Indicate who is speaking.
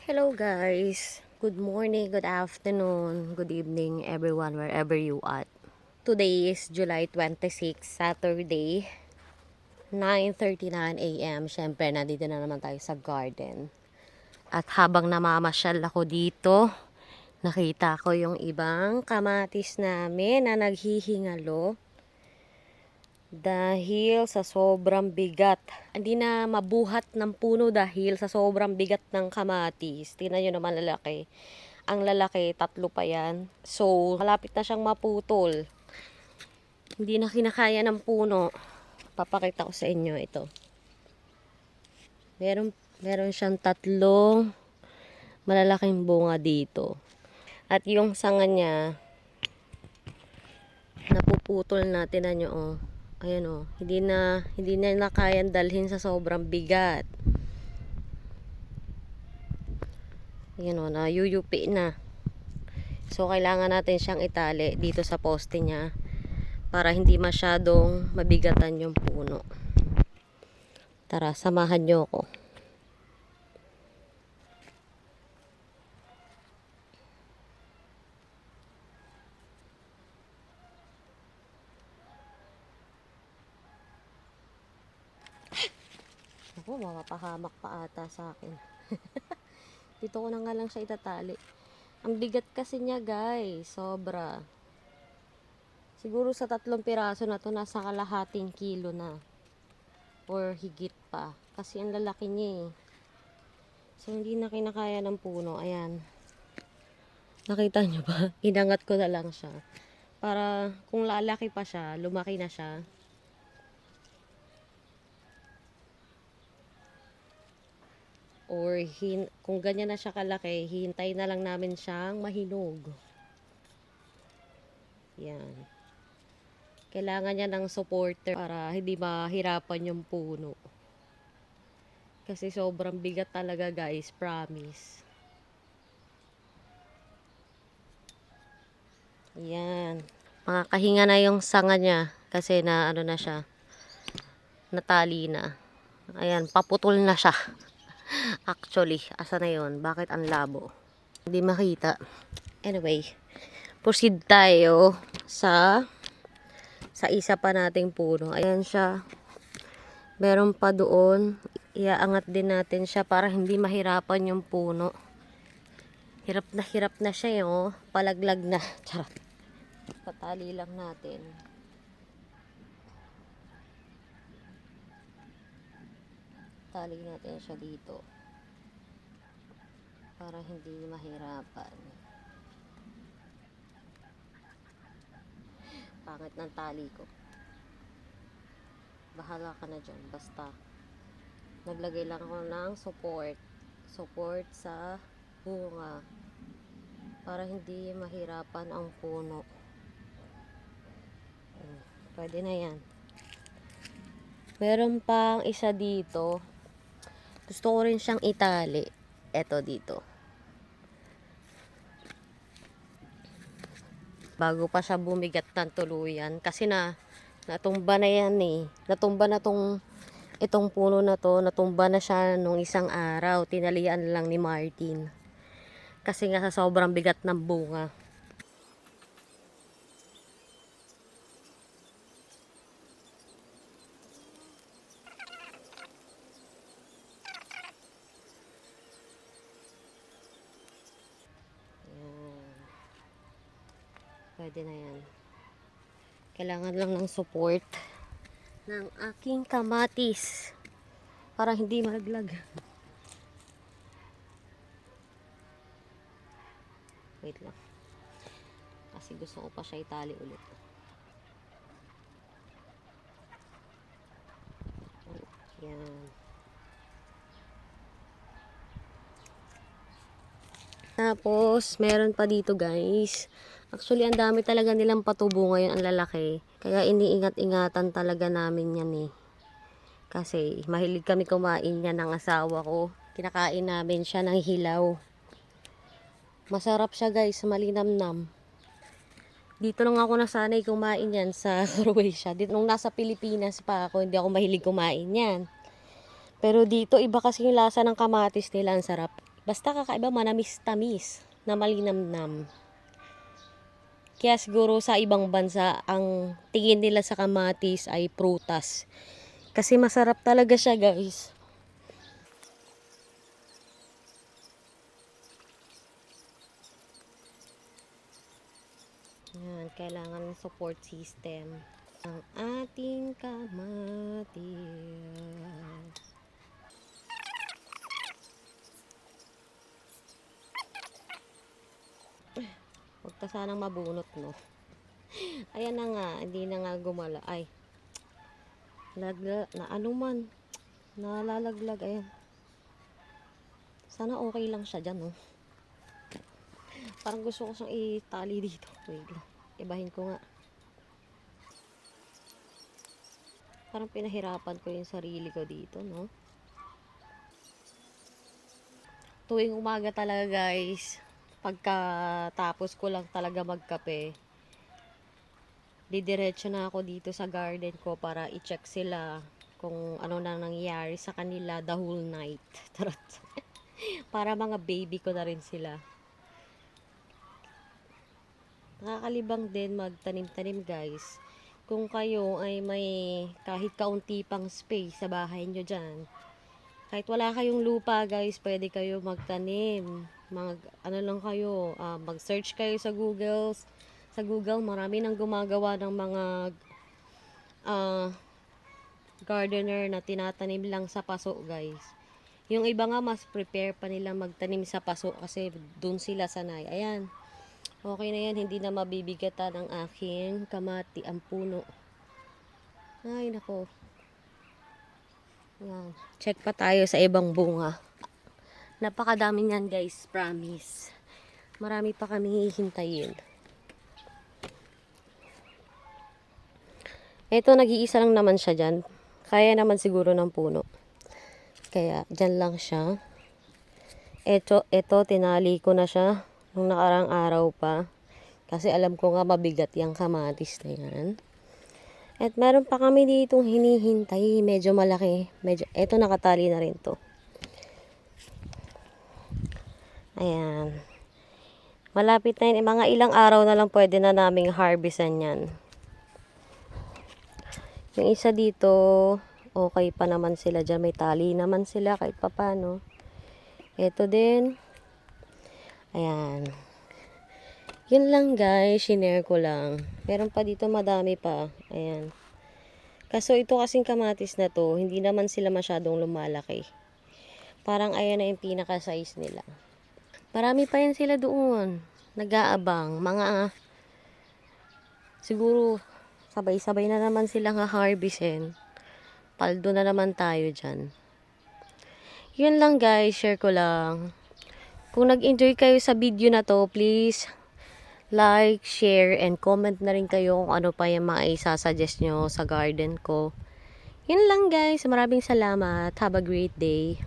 Speaker 1: Hello guys, good morning, good afternoon, good evening everyone wherever you at. Today is July 26, Saturday, 9:39 a.m. Syempre nandito na naman tayo sa garden. At habang namamasyal ako dito, nakita ko yung ibang kamatis namin na naghihingalo. Dahil sa sobrang bigat. Hindi na mabuhat ng puno dahil sa sobrang bigat ng kamatis. Tingnan nyo naman lalaki. Ang lalaki, 3 pa yan. So, malapit na siyang maputol. Hindi na kinakaya ng puno. Papakita ko sa inyo ito. Meron siyang 3 malalaking bunga dito. At yung sanga niya, napuputol natin na nyo, oh. Ayan, oh. Hindi na kayang dalhin sa sobrang bigat. Ayan, oh, nayuyupi na. So, kailangan natin siyang itali dito sa poste niya para hindi masyadong mabigatan yung puno. Tara, samahan nyo ako. Ako, mapapahamak pa ata sa akin. Dito ko na nga lang siya itatali. Ang bigat kasi niya, guys. Sobra. Siguro sa 3 piraso na to, nasa kalahating kilo na. Or higit pa. Kasi ang lalaki niya, eh. So, hindi na kinakaya ng puno. Ayan. Nakita nyo ba? Inangat ko na lang siya. Para kung lalaki pa siya, lumaki na siya. Or kung ganyan na siya kalaki, hintay na lang namin siyang mahinog. Yan. Kailangan niya ng supporter para hindi mahirapan yung puno. Kasi sobrang bigat talaga, guys, promise. Yan. Makakahinga na yung sanga niya kasi na ano na siya. Natali na. Ayan, paputol na siya. Actually, asa na yun? Bakit ang labo? Hindi makita. Anyway, proceed tayo sa isa pa nating puno. Ayan siya. Meron pa doon. Iaangat din natin siya para hindi mahirapan yung puno. Hirap na siya yung palaglag na. Charot. Patali lang natin. Tali natin siya dito. Para hindi mahirapan. Pangit ng tali ko. Bahala ka na dyan. Basta naglagay lang ako ng support sa bunga para hindi mahirapan ang puno. Pwede na yan. Meron pang isa dito. Gusto ko rin siyang itali. Eto dito. Bago pa siya bumigat ng tuluyan. Kasi natumba na yan, eh. Natumba na itong puno na to. Natumba na siya nung isang araw. Tinalian lang ni Martin. Kasi nga sa sobrang bigat ng bunga. Pwede na yan. Kailangan lang ng support ng aking kamatis para hindi malaglag. Wait lang. Kasi gusto ko pa siya itali ulit. Yan. Tapos, meron pa dito, guys. Actually, ang dami talaga nilang patubo ngayon, ang lalaki. Kaya iniingat-ingatan talaga namin yan, eh. Kasi mahilig kami kumain yan ng asawa ko. Kinakain namin siya ng hilaw. Masarap siya, guys, malinamnam. Dito lang ako nasanay kumain yan sa Croatia. Dito, nung nasa Pilipinas pa ako, hindi ako mahilig kumain yan. Pero dito, iba kasi yung lasa ng kamatis nila, ang sarap. Basta kakaiba, manamis-tamis na malinamnam. Kaya siguro sa ibang bansa, ang tingin nila sa kamatis ay prutas. Kasi masarap talaga siya, guys. Yan, kailangan ng support system ang ating kamatis. Huwag ka sanang mabunot, no? Ayan na nga, hindi na nga gumala. Ay, na ano man, nalalaglag, ayan. Sana okay lang siya dyan, no? Parang gusto ko siyang itali dito. Wait lang, ibahin ko nga. Parang pinahirapan ko yung sarili ko dito, no? Tuwing umaga talaga, guys, pagkatapos ko lang talaga magkape, didiretso na ako dito sa garden ko para i-check sila kung ano na nangyayari sa kanila the whole night. Tarot. Para mga baby ko na rin sila. Nakakalibang din magtanim-tanim, guys. Kung kayo ay may kahit kaunti pang space sa bahay nyo dyan, kahit wala kayong lupa, guys, pwede kayo magtanim. Ano lang kayo, mag-search kayo sa Google. Sa Google, marami nang gumagawa ng mga gardener na tinatanim lang sa paso, guys. Yung iba nga, mas prepare pa nila magtanim sa paso kasi dun sila sanay. Ayan. Okay na yan, hindi na mabibigatan ang aking kamati, ang puno. Ay, nako. Yan. Check pa tayo sa ibang bunga. Napakadami niyan, guys, promise. Marami pa kami hihintayin. Ito, nag-iisa lang naman siya dyan. Kaya naman siguro ng puno. Kaya, dyan lang siya. Ito, tinali ko na siya nung nakarang araw pa. Kasi alam ko nga mabigat yung kamatis na yan. At meron pa kami ditong hinihintay. Medyo malaki. Ito, nakatali na rin to. Ayan. Malapit na yun. Mga ilang araw na lang pwede na naming harvestan yan. Yung isa dito, okay pa naman sila dyan. May tali naman sila kahit papano. Ito din. Ayan. Yun lang, guys. Shinare ko lang. Meron pa dito madami pa. Ayan. Kaso ito kasing kamatis na to, hindi naman sila masyadong lumalaki. Parang ayan na yung pinaka-size nila. Marami pa yan sila doon. Nag-aabang. Mga, siguro, sabay-sabay na naman silang ha-harvestin. Paldo na naman tayo dyan. Yun lang, guys. Share ko lang. Kung nag-enjoy kayo sa video na to, please like, share, and comment na rin kayo kung ano pa yung mga isasuggest nyo sa garden ko. Yun lang, guys. Maraming salamat. Have a great day.